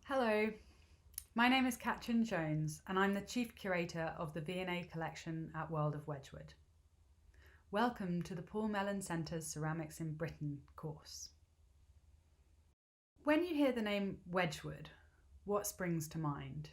Hello, my name is Katrin Jones and I'm the Chief Curator of the V&A collection at World of Wedgwood. Welcome to the Paul Mellon Centre's Ceramics in Britain course. When you hear the name Wedgwood, what springs to mind?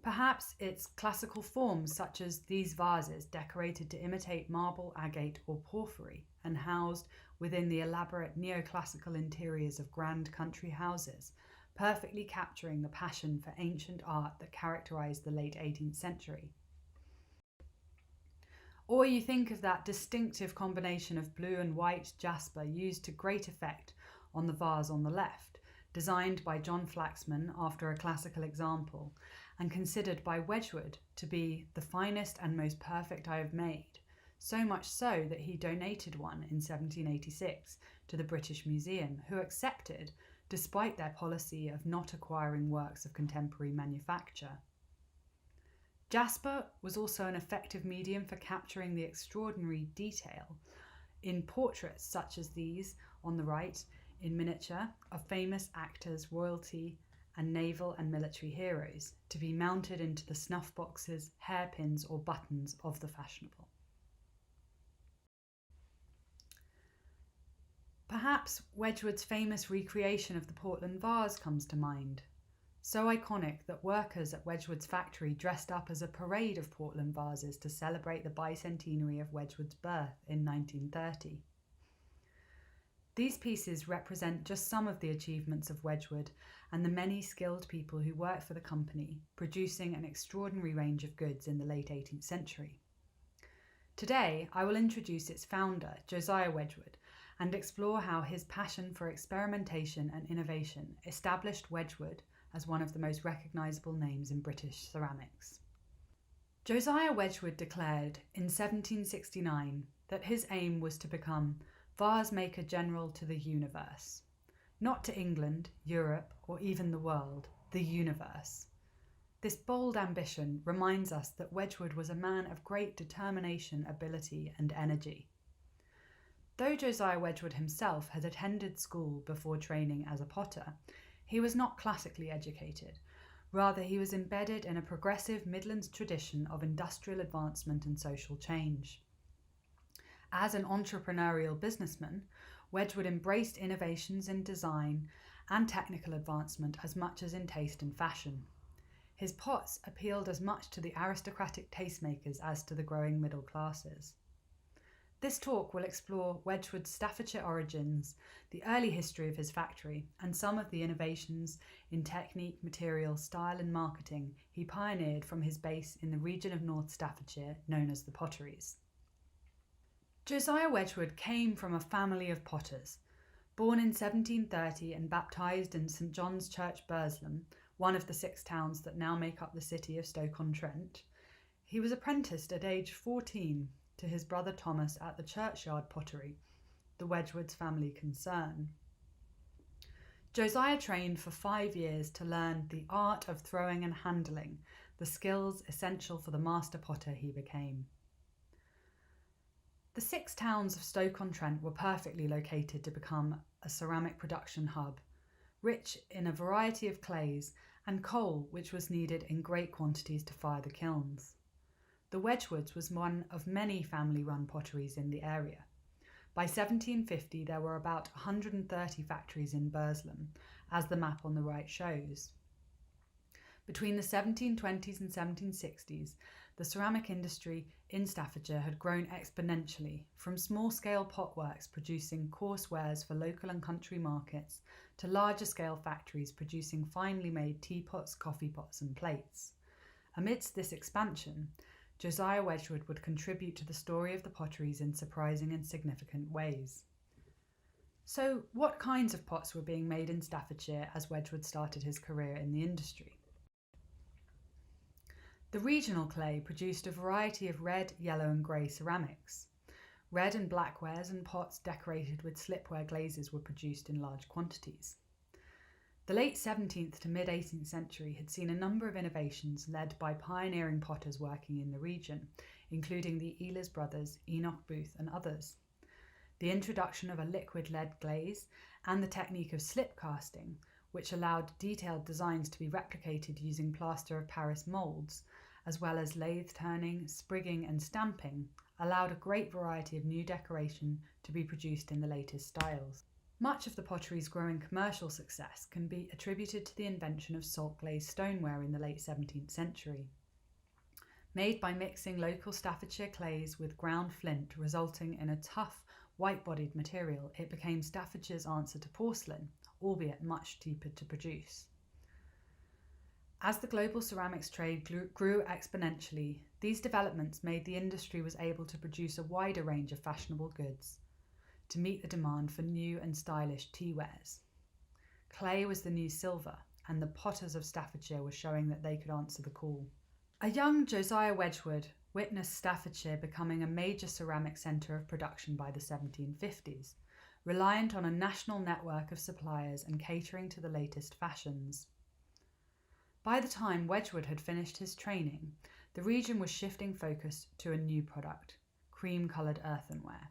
Perhaps it's classical forms such as these vases decorated to imitate marble, agate or porphyry and housed within the elaborate neoclassical interiors of grand country houses, perfectly capturing the passion for ancient art that characterised the late 18th century. Or you think of that distinctive combination of blue and white jasper used to great effect on the vase on the left, designed by John Flaxman after a classical example, and considered by Wedgwood to be the finest and most perfect I have made, so much so that he donated one in 1786 to the British Museum, who accepted despite their policy of not acquiring works of contemporary manufacture. Jasper was also an effective medium for capturing the extraordinary detail in portraits such as these on the right in miniature of famous actors, royalty and naval and military heroes, to be mounted into the snuff boxes, hairpins or buttons of the fashionable. Perhaps Wedgwood's famous recreation of the Portland vase comes to mind, so iconic that workers at Wedgwood's factory dressed up as a parade of Portland vases to celebrate the bicentenary of Wedgwood's birth in 1930. These pieces represent just some of the achievements of Wedgwood and the many skilled people who worked for the company, producing an extraordinary range of goods in the late 18th century. Today, I will introduce its founder, Josiah Wedgwood, and explore how his passion for experimentation and innovation established Wedgwood as one of the most recognisable names in British ceramics. Josiah Wedgwood declared in 1769 that his aim was to become vase maker general to the universe, not to England, Europe, or even the world, the universe. This bold ambition reminds us that Wedgwood was a man of great determination, ability, and energy. Though Josiah Wedgwood himself had attended school before training as a potter, he was not classically educated. Rather, he was embedded in a progressive Midlands tradition of industrial advancement and social change. As an entrepreneurial businessman, Wedgwood embraced innovations in design and technical advancement as much as in taste and fashion. His pots appealed as much to the aristocratic tastemakers as to the growing middle classes. This talk will explore Wedgwood's Staffordshire origins, the early history of his factory, and some of the innovations in technique, material, style and marketing he pioneered from his base in the region of North Staffordshire known as the Potteries. Josiah Wedgwood came from a family of potters. Born in 1730 and baptised in St John's Church, Burslem, one of the 6 towns that now make up the city of Stoke-on-Trent, he was apprenticed at age 14 to his brother Thomas at the Churchyard Pottery, the Wedgwood's family concern. Josiah trained for 5 years to learn the art of throwing and handling, the skills essential for the master potter he became. The 6 towns of Stoke-on-Trent were perfectly located to become a ceramic production hub, rich in a variety of clays and coal which was needed in great quantities to fire the kilns. The Wedgwoods was one of many family-run potteries in the area. By 1750 there were about 130 factories in Burslem, as the map on the right shows. Between the 1720s and 1760s, the ceramic industry in Staffordshire had grown exponentially, from small-scale potworks producing coarse wares for local and country markets to larger-scale factories producing finely made teapots, coffee pots and plates. Amidst this expansion, Josiah Wedgwood would contribute to the story of the potteries in surprising and significant ways. So, what kinds of pots were being made in Staffordshire as Wedgwood started his career in the industry? The regional clay produced a variety of red, yellow and grey ceramics. Red and black wares and pots decorated with slipware glazes were produced in large quantities. The late 17th to mid-18th century had seen a number of innovations led by pioneering potters working in the region, including the Ehlers brothers, Enoch Booth and others. The introduction of a liquid lead glaze and the technique of slip casting which allowed detailed designs to be replicated using plaster of Paris moulds, as well as lathe turning, sprigging and stamping, allowed a great variety of new decoration to be produced in the latest styles. Much of the pottery's growing commercial success can be attributed to the invention of salt glazed stoneware in the late 17th century. Made by mixing local Staffordshire clays with ground flint, resulting in a tough, white-bodied material, it became Staffordshire's answer to porcelain, albeit much cheaper to produce. As the global ceramics trade grew exponentially, these developments made the industry was able to produce a wider range of fashionable goods to meet the demand for new and stylish teawares. Clay was the new silver, and the potters of Staffordshire were showing that they could answer the call. A young Josiah Wedgwood witnessed Staffordshire becoming a major ceramic centre of production by the 1750s, reliant on a national network of suppliers and catering to the latest fashions. By the time Wedgwood had finished his training, the region was shifting focus to a new product, cream-coloured earthenware.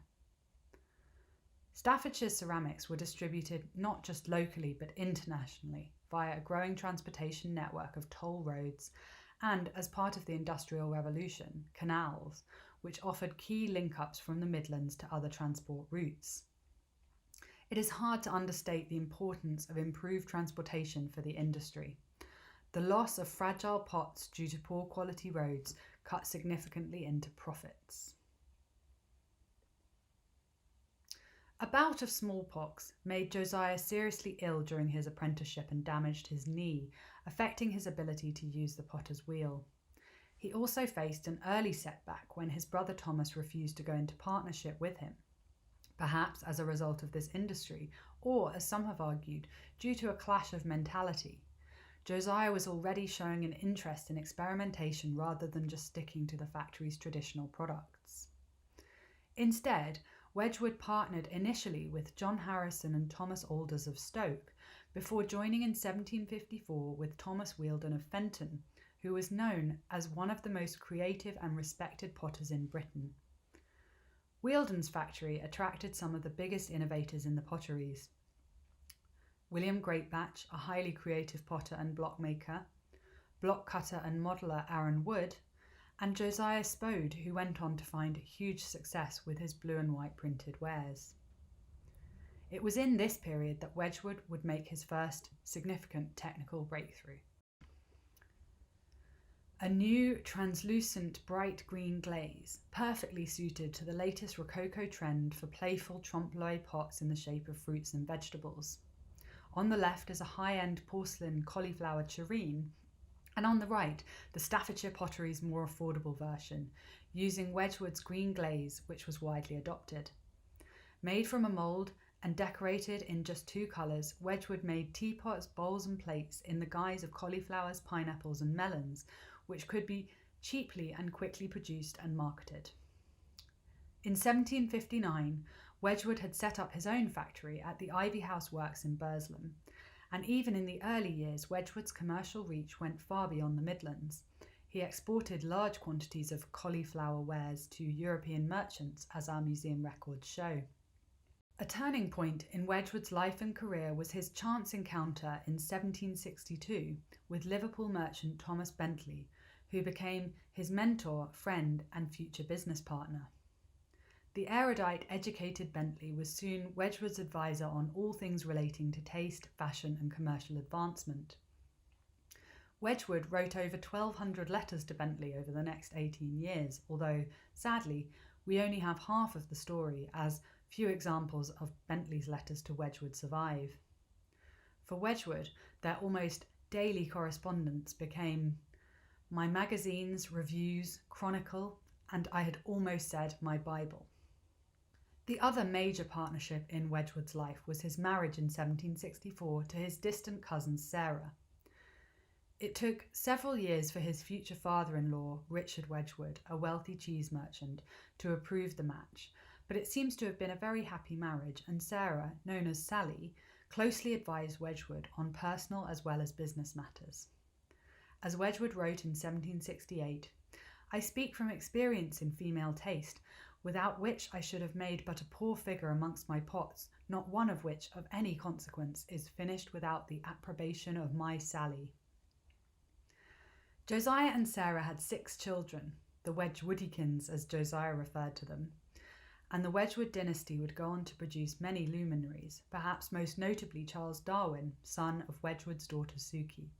Staffordshire ceramics were distributed not just locally but internationally via a growing transportation network of toll roads and, as part of the Industrial Revolution, canals, which offered key link-ups from the Midlands to other transport routes. It is hard to understate the importance of improved transportation for the industry. The loss of fragile pots due to poor quality roads cut significantly into profits. A bout of smallpox made Josiah seriously ill during his apprenticeship and damaged his knee, affecting his ability to use the potter's wheel. He also faced an early setback when his brother Thomas refused to go into partnership with him, perhaps as a result of this industry, or, as some have argued, due to a clash of mentality. Josiah was already showing an interest in experimentation rather than just sticking to the factory's traditional products. Instead, Wedgwood partnered initially with John Harrison and Thomas Alders of Stoke, before joining in 1754 with Thomas Wealden of Fenton, who was known as one of the most creative and respected potters in Britain. Wealden's factory attracted some of the biggest innovators in the potteries. William Greatbatch, a highly creative potter and blockmaker, block cutter and modeller Aaron Wood, and Josiah Spode, who went on to find huge success with his blue and white printed wares. It was in this period that Wedgwood would make his first significant technical breakthrough. A new translucent bright green glaze, perfectly suited to the latest Rococo trend for playful trompe-l'oeil pots in the shape of fruits and vegetables. On the left is a high-end porcelain cauliflower tureen, and on the right, the Staffordshire pottery's more affordable version, using Wedgwood's green glaze, which was widely adopted. Made from a mould and decorated in just 2 colours, Wedgwood made teapots, bowls and plates in the guise of cauliflowers, pineapples and melons, which could be cheaply and quickly produced and marketed. In 1759, Wedgwood had set up his own factory at the Ivy House Works in Burslem, and even in the early years, Wedgwood's commercial reach went far beyond the Midlands. He exported large quantities of cauliflower wares to European merchants, as our museum records show. A turning point in Wedgwood's life and career was his chance encounter in 1762 with Liverpool merchant Thomas Bentley, who became his mentor, friend, and future business partner. The erudite, educated Bentley was soon Wedgwood's advisor on all things relating to taste, fashion, and commercial advancement. Wedgwood wrote over 1,200 letters to Bentley over the next 18 years, although, sadly, we only have half of the story, as few examples of Bentley's letters to Wedgwood survive. For Wedgwood, their almost daily correspondence became my magazines, reviews, chronicle, and I had almost said my Bible. The other major partnership in Wedgwood's life was his marriage in 1764 to his distant cousin Sarah. It took several years for his future father-in-law, Richard Wedgwood, a wealthy cheese merchant, to approve the match, but it seems to have been a very happy marriage, and Sarah, known as Sally, closely advised Wedgwood on personal as well as business matters. As Wedgwood wrote in 1768, "I speak from experience in female taste, without which I should have made but a poor figure amongst my pots, not one of which of any consequence is finished without the approbation of my Sally. Josiah and Sarah had 6 children, the Wedgwoodikins as Josiah referred to them, and the Wedgwood dynasty would go on to produce many luminaries, perhaps most notably Charles Darwin, son of Wedgwood's daughter Suki.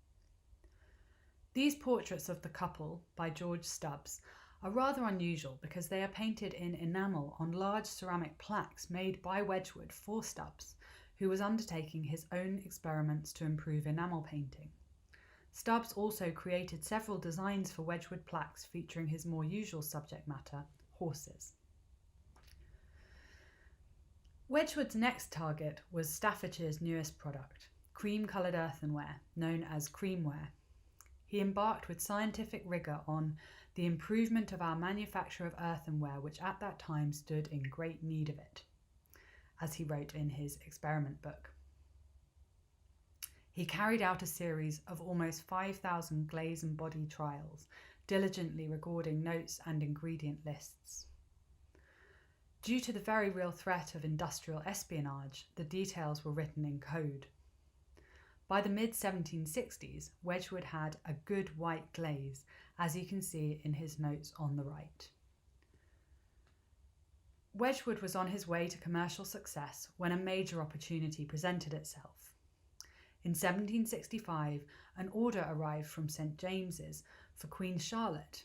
These portraits of the couple by George Stubbs are rather unusual because they are painted in enamel on large ceramic plaques made by Wedgwood for Stubbs, who was undertaking his own experiments to improve enamel painting. Stubbs also created several designs for Wedgwood plaques featuring his more usual subject matter, horses. Wedgwood's next target was Staffordshire's newest product, cream-coloured earthenware, known as creamware. He embarked with scientific rigour on the improvement of our manufacture of earthenware, which at that time stood in great need of it, as he wrote in his experiment book. He carried out a series of almost 5,000 glaze and body trials, diligently recording notes and ingredient lists. Due to the very real threat of industrial espionage, the details were written in code. By the mid-1760s, Wedgwood had a good white glaze, as you can see in his notes on the right. Wedgwood was on his way to commercial success when a major opportunity presented itself. In 1765, an order arrived from St. James's for Queen Charlotte.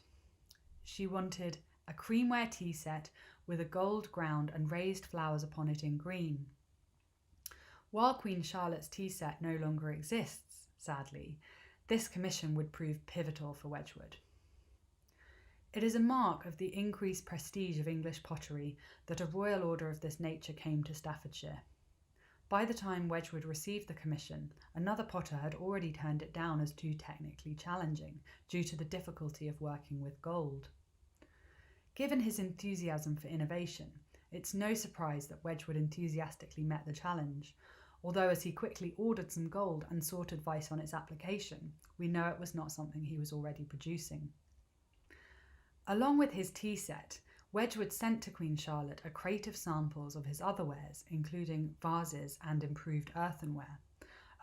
She wanted a creamware tea set with a gold ground and raised flowers upon it in green. While Queen Charlotte's tea set no longer exists, sadly, this commission would prove pivotal for Wedgwood. It is a mark of the increased prestige of English pottery that a royal order of this nature came to Staffordshire. By the time Wedgwood received the commission, another potter had already turned it down as too technically challenging due to the difficulty of working with gold. Given his enthusiasm for innovation, it's no surprise that Wedgwood enthusiastically met the challenge, although as he quickly ordered some gold and sought advice on its application, we know it was not something he was already producing. Along with his tea set, Wedgwood sent to Queen Charlotte a crate of samples of his other wares, including vases and improved earthenware,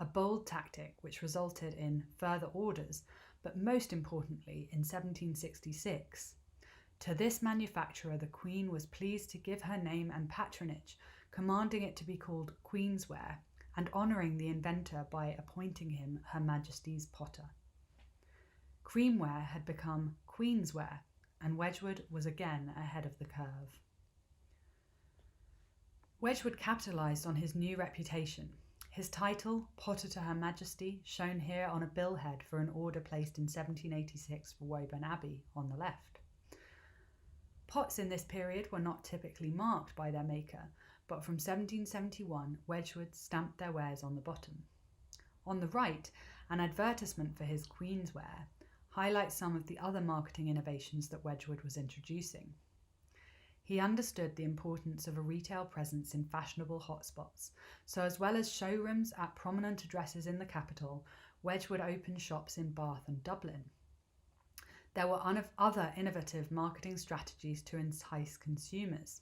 a bold tactic which resulted in further orders, but most importantly, in 1766, to this manufacturer the Queen was pleased to give her name and patronage, commanding it to be called Queensware, and honouring the inventor by appointing him Her Majesty's potter. Creamware had become Queensware, and Wedgwood was again ahead of the curve. Wedgwood capitalised on his new reputation. His title, Potter to Her Majesty, shown here on a billhead for an order placed in 1786 for Woburn Abbey on the left. Pots in this period were not typically marked by their maker, but from 1771, Wedgwood stamped their wares on the bottom. On the right, an advertisement for his Queensware highlights some of the other marketing innovations that Wedgwood was introducing. He understood the importance of a retail presence in fashionable hotspots, so as well as showrooms at prominent addresses in the capital, Wedgwood opened shops in Bath and Dublin. There were other innovative marketing strategies to entice consumers: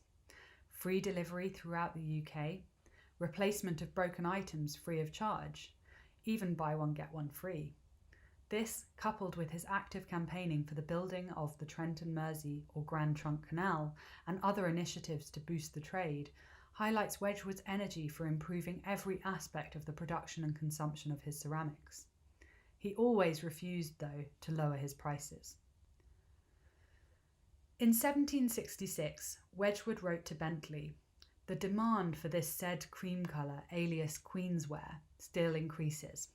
free delivery throughout the UK, replacement of broken items free of charge, even buy one get one free. This, coupled with his active campaigning for the building of the Trent and Mersey or Grand Trunk Canal and other initiatives to boost the trade, highlights Wedgwood's energy for improving every aspect of the production and consumption of his ceramics. He always refused, though, to lower his prices. In 1766, Wedgwood wrote to Bentley, "The demand for this said cream colour alias Queensware still increases.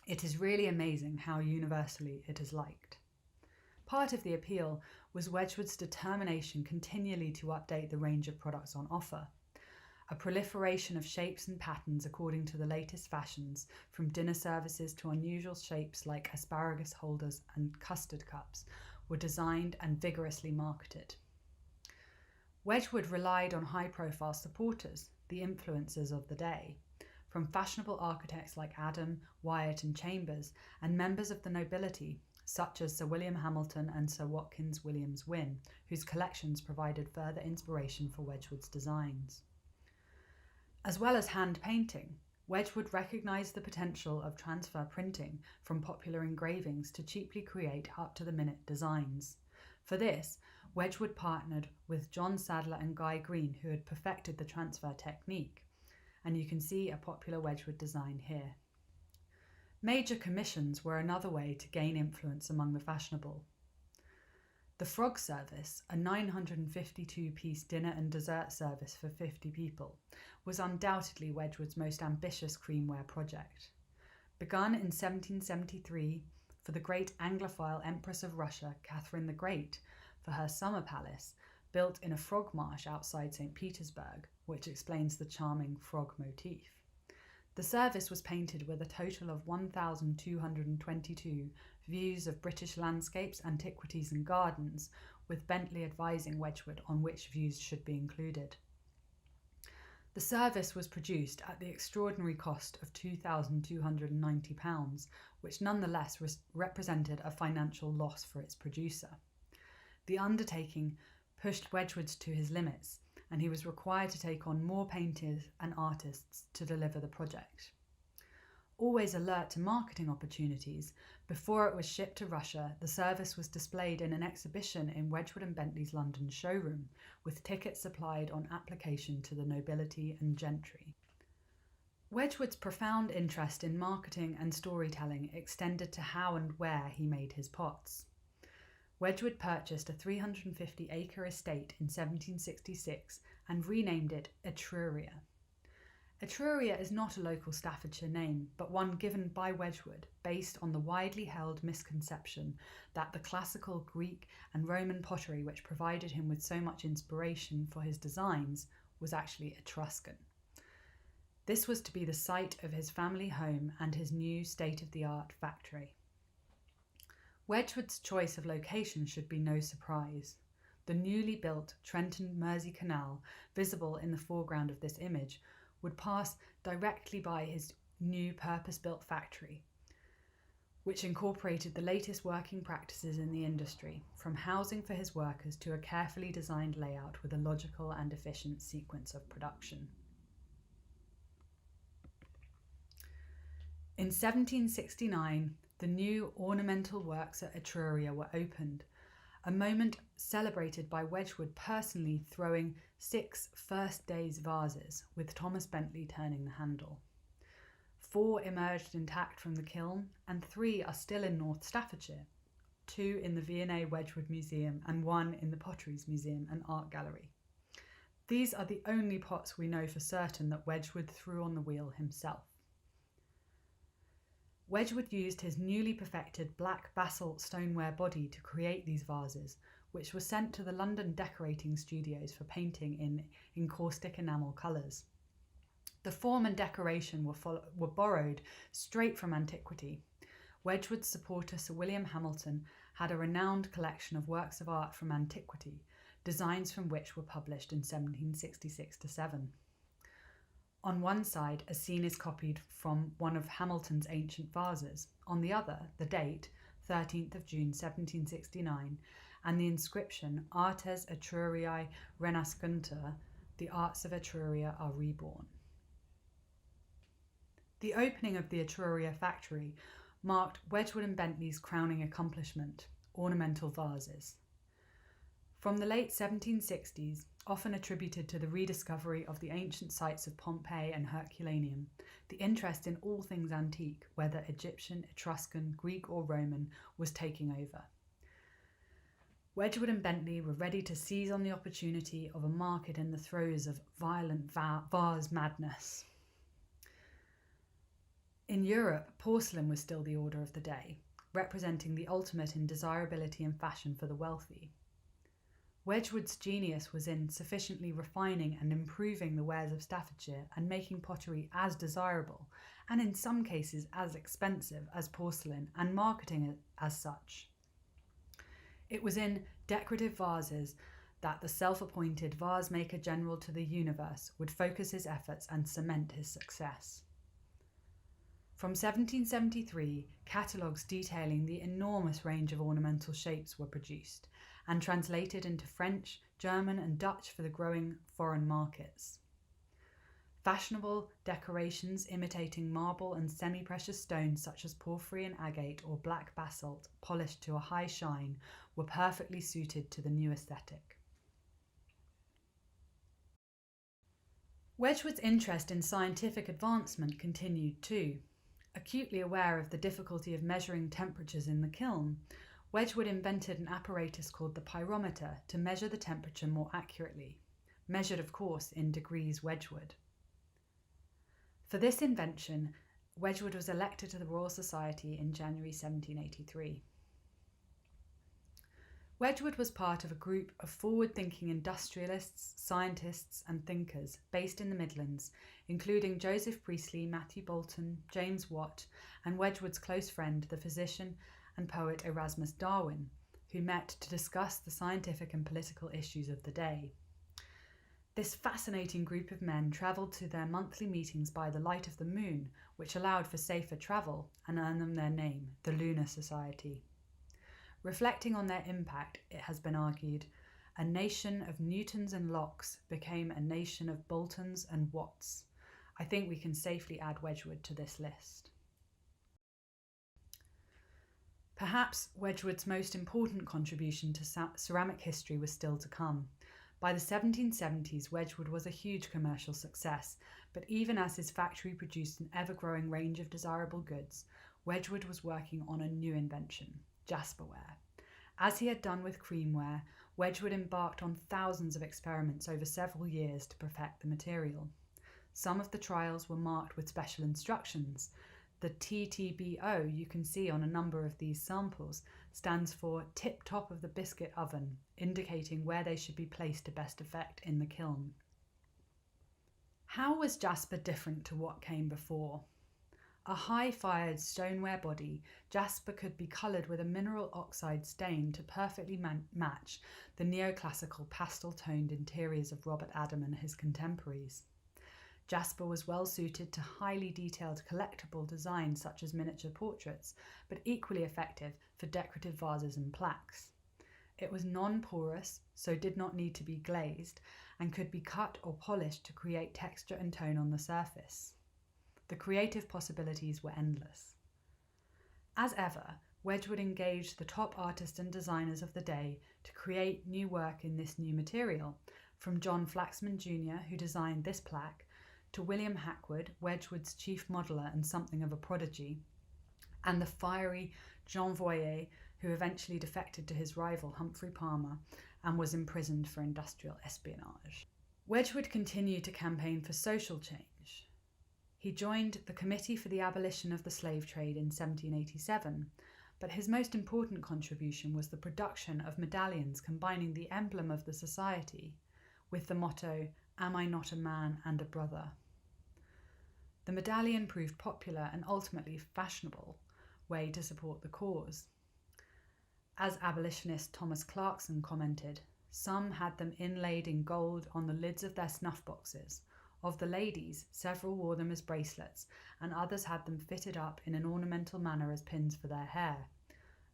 It is really amazing how universally it is liked." Part of the appeal was Wedgwood's determination continually to update the range of products on offer. A proliferation of shapes and patterns according to the latest fashions, from dinner services to unusual shapes like asparagus holders and custard cups, were designed and vigorously marketed. Wedgwood relied on high-profile supporters, the influencers of the day, from fashionable architects like Adam, Wyatt and Chambers, and members of the nobility, such as Sir William Hamilton and Sir Watkins Williams Wynne, whose collections provided further inspiration for Wedgwood's designs. As well as hand painting, Wedgwood recognised the potential of transfer printing from popular engravings to cheaply create up-to-the-minute designs. For this, Wedgwood partnered with John Sadler and Guy Green, who had perfected the transfer technique, and you can see a popular Wedgwood design here. Major commissions were another way to gain influence among the fashionable. The Frog Service, a 952-piece dinner and dessert service for 50 people, was undoubtedly Wedgwood's most ambitious creamware project. Begun in 1773 for the great Anglophile Empress of Russia, Catherine the Great, for her summer palace, built in a frog marsh outside St. Petersburg, which explains the charming frog motif. The service was painted with a total of 1,222 views of British landscapes, antiquities and gardens, with Bentley advising Wedgwood on which views should be included. The service was produced at the extraordinary cost of £2,290, which nonetheless represented a financial loss for its producer. The undertaking pushed Wedgwood to his limits, and he was required to take on more painters and artists to deliver the project. Always alert to marketing opportunities, before it was shipped to Russia, the service was displayed in an exhibition in Wedgwood and Bentley's London showroom, with tickets supplied on application to the nobility and gentry. Wedgwood's profound interest in marketing and storytelling extended to how and where he made his pots. Wedgwood purchased a 350-acre estate in 1766 and renamed it Etruria. Etruria is not a local Staffordshire name, but one given by Wedgwood based on the widely held misconception that the classical Greek and Roman pottery which provided him with so much inspiration for his designs was actually Etruscan. This was to be the site of his family home and his new state-of-the-art factory. Wedgwood's choice of location should be no surprise. The newly built Trenton Mersey Canal, visible in the foreground of this image, would pass directly by his new purpose-built factory, which incorporated the latest working practices in the industry, from housing for his workers to a carefully designed layout with a logical and efficient sequence of production. In 1769, the new ornamental works at Etruria were opened, a moment celebrated by Wedgwood personally throwing 6 first day's vases, with Thomas Bentley turning the handle. 4 emerged intact from the kiln, and 3 are still in North Staffordshire, 2 in the V&A Wedgwood Museum and 1 in the Potteries Museum and Art Gallery. These are the only pots we know for certain that Wedgwood threw on the wheel himself. Wedgwood used his newly perfected black basalt stoneware body to create these vases, which were sent to the London decorating studios for painting in encaustic enamel colours. The form and decoration were borrowed straight from antiquity. Wedgwood's supporter Sir William Hamilton had a renowned collection of works of art from antiquity, designs from which were published in 1766-7. On one side, a scene is copied from one of Hamilton's ancient vases. On the other, the date, 13th of June 1769, and the inscription Artes Etruriae Renascuntur, the arts of Etruria are reborn. The opening of the Etruria factory marked Wedgwood and Bentley's crowning accomplishment, ornamental vases. From the late 1760s, often attributed to the rediscovery of the ancient sites of Pompeii and Herculaneum, the interest in all things antique, whether Egyptian, Etruscan, Greek or Roman, was taking over. Wedgwood and Bentley were ready to seize on the opportunity of a market in the throes of violent vase madness. In Europe, porcelain was still the order of the day, representing the ultimate in desirability and fashion for the wealthy. Wedgwood's genius was in sufficiently refining and improving the wares of Staffordshire and making pottery as desirable, and in some cases as expensive, as porcelain, and marketing it as such. It was in decorative vases that the self-appointed vase maker general to the universe would focus his efforts and cement his success. From 1773, catalogues detailing the enormous range of ornamental shapes were produced and translated into French, German and Dutch for the growing foreign markets. Fashionable decorations imitating marble and semi-precious stones such as porphyry and agate or black basalt polished to a high shine were perfectly suited to the new aesthetic. Wedgwood's interest in scientific advancement continued too. Acutely aware of the difficulty of measuring temperatures in the kiln, Wedgwood invented an apparatus called the pyrometer to measure the temperature more accurately, measured of course in degrees Wedgwood. For this invention, Wedgwood was elected to the Royal Society in January 1783. Wedgwood was part of a group of forward-thinking industrialists, scientists and thinkers based in the Midlands, including Joseph Priestley, Matthew Boulton, James Watt and Wedgwood's close friend, the physician and poet Erasmus Darwin, who met to discuss the scientific and political issues of the day. This fascinating group of men travelled to their monthly meetings by the light of the moon, which allowed for safer travel and earned them their name, the Lunar Society. Reflecting on their impact, it has been argued, a nation of Newtons and Lockes became a nation of Boltons and Watts. I think we can safely add Wedgwood to this list. Perhaps Wedgwood's most important contribution to ceramic history was still to come. By the 1770s, Wedgwood was a huge commercial success, but even as his factory produced an ever-growing range of desirable goods, Wedgwood was working on a new invention, jasperware. As he had done with creamware, Wedgwood embarked on thousands of experiments over several years to perfect the material. Some of the trials were marked with special instructions. The TTBO you can see on a number of these samples stands for tip top of the biscuit oven, indicating where they should be placed to best effect in the kiln. How was jasper different to what came before? A high-fired stoneware body, jasper could be coloured with a mineral oxide stain to perfectly match the neoclassical pastel-toned interiors of Robert Adam and his contemporaries. Jasper was well suited to highly detailed collectible designs such as miniature portraits, but equally effective for decorative vases and plaques. It was non-porous, so did not need to be glazed, and could be cut or polished to create texture and tone on the surface. The creative possibilities were endless. As ever, Wedgwood engaged the top artists and designers of the day to create new work in this new material, from John Flaxman Jr., who designed this plaque, to William Hackwood, Wedgwood's chief modeller and something of a prodigy, and the fiery Jean Voyer, who eventually defected to his rival Humphrey Palmer and was imprisoned for industrial espionage. Wedgwood continued to campaign for social change. He joined the Committee for the Abolition of the Slave Trade in 1787, but his most important contribution was the production of medallions combining the emblem of the society with the motto, "Am I not a man and a brother?" The medallion proved popular and ultimately fashionable way to support the cause. As abolitionist Thomas Clarkson commented, some had them inlaid in gold on the lids of their snuff boxes. Of the ladies, several wore them as bracelets, and others had them fitted up in an ornamental manner as pins for their hair.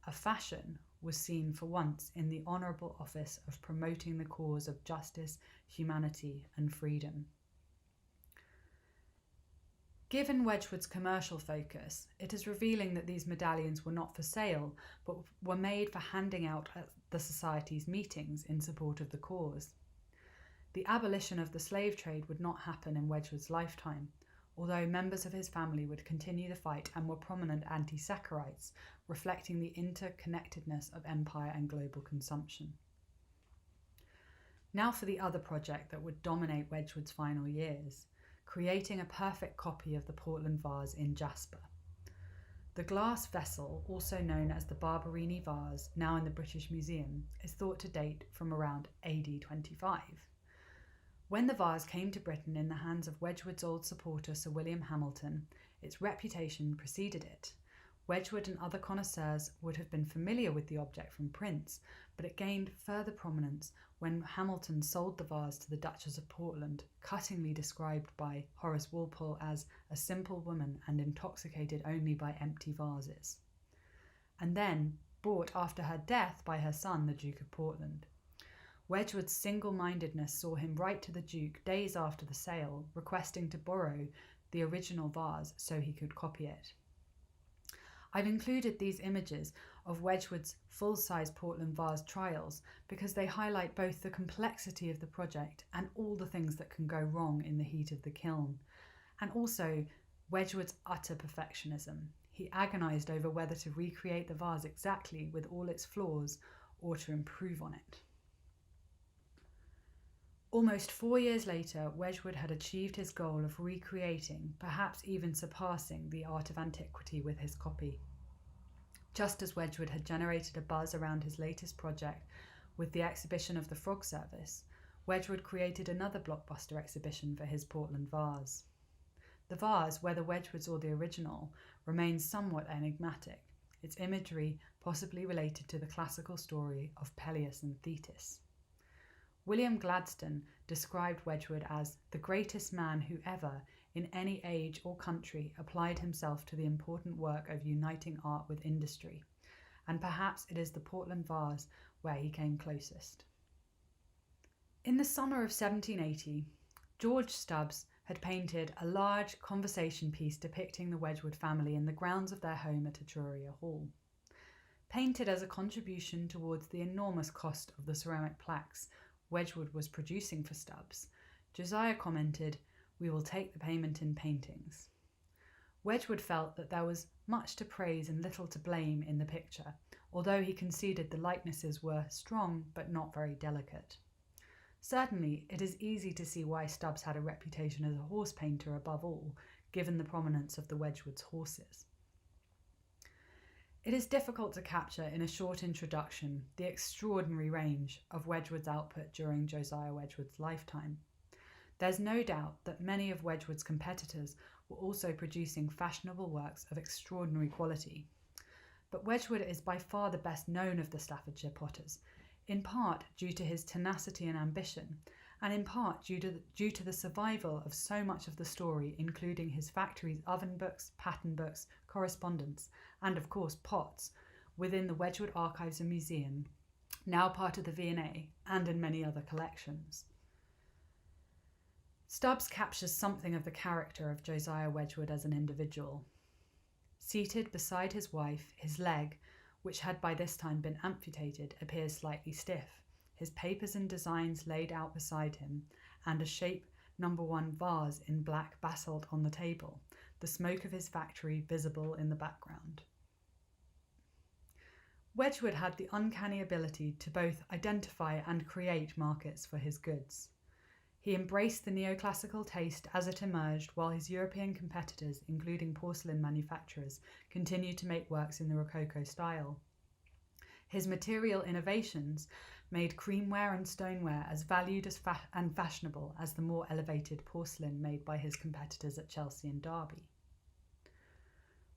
A fashion was seen for once in the honourable office of promoting the cause of justice, humanity and freedom. Given Wedgwood's commercial focus, it is revealing that these medallions were not for sale, but were made for handing out at the Society's meetings in support of the cause. The abolition of the slave trade would not happen in Wedgwood's lifetime, although members of his family would continue the fight and were prominent anti-Sacharites, reflecting the interconnectedness of empire and global consumption. Now for the other project that would dominate Wedgwood's final years, creating a perfect copy of the Portland vase in jasper. The glass vessel, also known as the Barberini vase, now in the British Museum, is thought to date from around AD 25. When the vase came to Britain in the hands of Wedgwood's old supporter Sir William Hamilton, its reputation preceded it. Wedgwood and other connoisseurs would have been familiar with the object from prints, but it gained further prominence when Hamilton sold the vase to the Duchess of Portland, cuttingly described by Horace Walpole as a simple woman and intoxicated only by empty vases, and then bought after her death by her son, the Duke of Portland. Wedgwood's single-mindedness saw him write to the Duke days after the sale, requesting to borrow the original vase so he could copy it. I've included these images of Wedgwood's full-size Portland vase trials because they highlight both the complexity of the project and all the things that can go wrong in the heat of the kiln, and also Wedgwood's utter perfectionism. He agonised over whether to recreate the vase exactly with all its flaws or to improve on it. Almost 4 years later, Wedgwood had achieved his goal of recreating, perhaps even surpassing, the art of antiquity with his copy. Just as Wedgwood had generated a buzz around his latest project with the exhibition of the Frog Service, Wedgwood created another blockbuster exhibition for his Portland vase. The vase, whether Wedgwood's or the original, remains somewhat enigmatic, its imagery possibly related to the classical story of Peleus and Thetis. William Gladstone described Wedgwood as the greatest man who ever, in any age or country, applied himself to the important work of uniting art with industry, and perhaps it is the Portland vase where he came closest. In the summer of 1780, George Stubbs had painted a large conversation piece depicting the Wedgwood family in the grounds of their home at Etruria Hall. Painted as a contribution towards the enormous cost of the ceramic plaques Wedgwood was producing for Stubbs, Josiah commented, "We will take the payment in paintings." Wedgwood felt that there was much to praise and little to blame in the picture, although he conceded the likenesses were strong but not very delicate. Certainly, it is easy to see why Stubbs had a reputation as a horse painter above all, given the prominence of the Wedgwood's horses. It is difficult to capture in a short introduction the extraordinary range of Wedgwood's output during Josiah Wedgwood's lifetime. There's no doubt that many of Wedgwood's competitors were also producing fashionable works of extraordinary quality. But Wedgwood is by far the best known of the Staffordshire potters, in part due to his tenacity and ambition, and in part due to the survival of so much of the story, including his factory's oven books, pattern books, correspondence, and of course pots, within the Wedgwood Archives and Museum, now part of the V&A, and in many other collections. Stubbs captures something of the character of Josiah Wedgwood as an individual. Seated beside his wife, his leg, which had by this time been amputated, appears slightly stiff, his papers and designs laid out beside him, and a shape No. 1 vase in black basalt on the table, the smoke of his factory visible in the background. Wedgwood had the uncanny ability to both identify and create markets for his goods. He embraced the neoclassical taste as it emerged, while his European competitors, including porcelain manufacturers, continued to make works in the Rococo style. His material innovations made creamware and stoneware as valued and fashionable as the more elevated porcelain made by his competitors at Chelsea and Derby.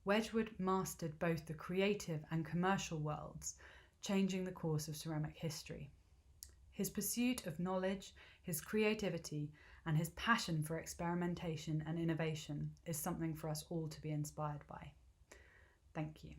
Wedgwood mastered both the creative and commercial worlds, changing the course of ceramic history. His pursuit of knowledge, his creativity, and his passion for experimentation and innovation is something for us all to be inspired by. Thank you.